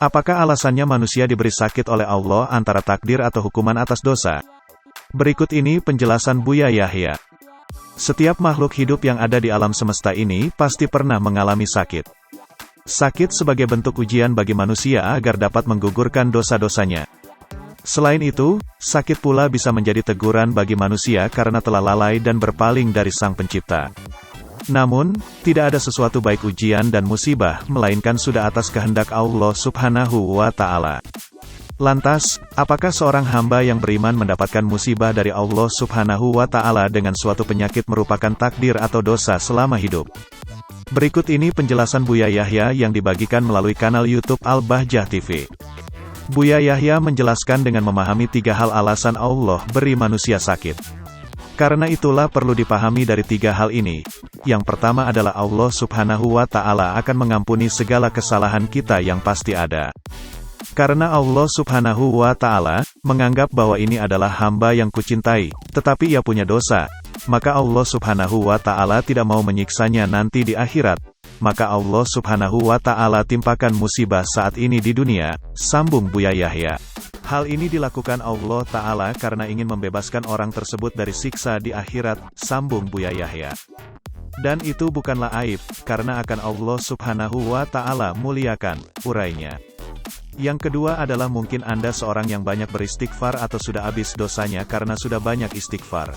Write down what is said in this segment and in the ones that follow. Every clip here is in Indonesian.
Apakah alasannya manusia diberi sakit oleh Allah antara takdir atau hukuman atas dosa? Berikut ini penjelasan Buya Yahya. Setiap makhluk hidup yang ada di alam semesta ini pasti pernah mengalami sakit. Sakit sebagai bentuk ujian bagi manusia agar dapat menggugurkan dosa-dosanya. Selain itu, sakit pula bisa menjadi teguran bagi manusia karena telah lalai dan berpaling dari Sang Pencipta. Namun, tidak ada sesuatu baik ujian dan musibah, melainkan sudah atas kehendak Allah Subhanahu wa Ta'ala. Lantas, apakah seorang hamba yang beriman mendapatkan musibah dari Allah Subhanahu wa Ta'ala dengan suatu penyakit merupakan takdir atau dosa selama hidup? Berikut ini penjelasan Buya Yahya yang dibagikan melalui kanal YouTube Al-Bahjah TV. Buya Yahya menjelaskan dengan memahami 3 hal alasan Allah beri manusia sakit. Karena itulah perlu dipahami dari 3 hal ini. Yang pertama adalah Allah Subhanahu wa Ta'ala akan mengampuni segala kesalahan kita yang pasti ada. Karena Allah Subhanahu wa Ta'ala menganggap bahwa ini adalah hamba yang kucintai, tetapi ia punya dosa, maka Allah Subhanahu wa Ta'ala tidak mau menyiksanya nanti di akhirat. Maka Allah Subhanahu wa Ta'ala timpakan musibah saat ini di dunia, sambung Buya Yahya. Hal ini dilakukan Allah Ta'ala karena ingin membebaskan orang tersebut dari siksa di akhirat, sambung Buya Yahya. Dan itu bukanlah aib, karena akan Allah Subhanahu wa Ta'ala muliakan, urainya. Yang kedua adalah mungkin Anda seorang yang banyak beristighfar atau sudah habis dosanya karena sudah banyak istighfar.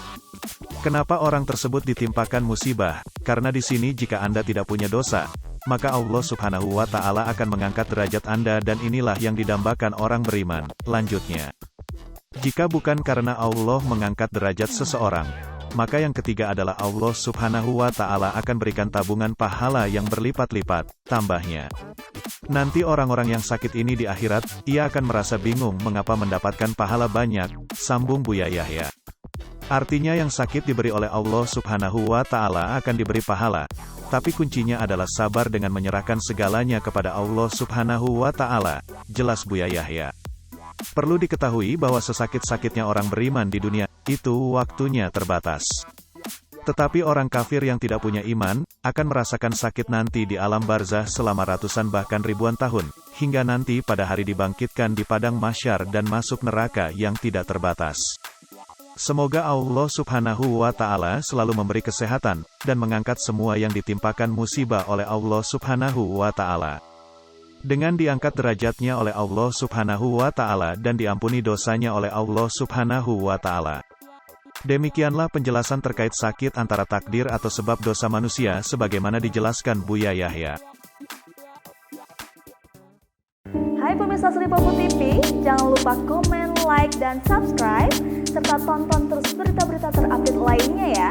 Kenapa orang tersebut ditimpakan musibah? Karena di sini jika Anda tidak punya dosa, maka Allah Subhanahu wa Ta'ala akan mengangkat derajat Anda dan inilah yang didambakan orang beriman. Lanjutnya, jika bukan karena Allah mengangkat derajat seseorang, maka yang ketiga adalah Allah Subhanahu wa Ta'ala akan berikan tabungan pahala yang berlipat-lipat, tambahnya. Nanti orang-orang yang sakit ini di akhirat, ia akan merasa bingung mengapa mendapatkan pahala banyak, sambung Buya Yahya. Artinya yang sakit diberi oleh Allah Subhanahu wa Ta'ala akan diberi pahala, tapi kuncinya adalah sabar dengan menyerahkan segalanya kepada Allah Subhanahu wa Ta'ala, jelas Buya Yahya. Perlu diketahui bahwa sesakit-sakitnya orang beriman di dunia, itu waktunya terbatas. Tetapi orang kafir yang tidak punya iman, akan merasakan sakit nanti di alam barzah selama ratusan bahkan ribuan tahun, hingga nanti pada hari dibangkitkan di padang mahsyar dan masuk neraka yang tidak terbatas. Semoga Allah Subhanahu wa Ta'ala selalu memberi kesehatan, dan mengangkat semua yang ditimpakan musibah oleh Allah Subhanahu wa Ta'ala. Dengan diangkat derajatnya oleh Allah Subhanahu wa Ta'ala dan diampuni dosanya oleh Allah Subhanahu wa Ta'ala. Demikianlah penjelasan terkait sakit antara takdir atau sebab dosa manusia sebagaimana dijelaskan Buya Yahya. Hai pemirsa Sri Popo TV, jangan lupa komen, like, dan subscribe, serta tonton terus berita-berita terupdate lainnya ya.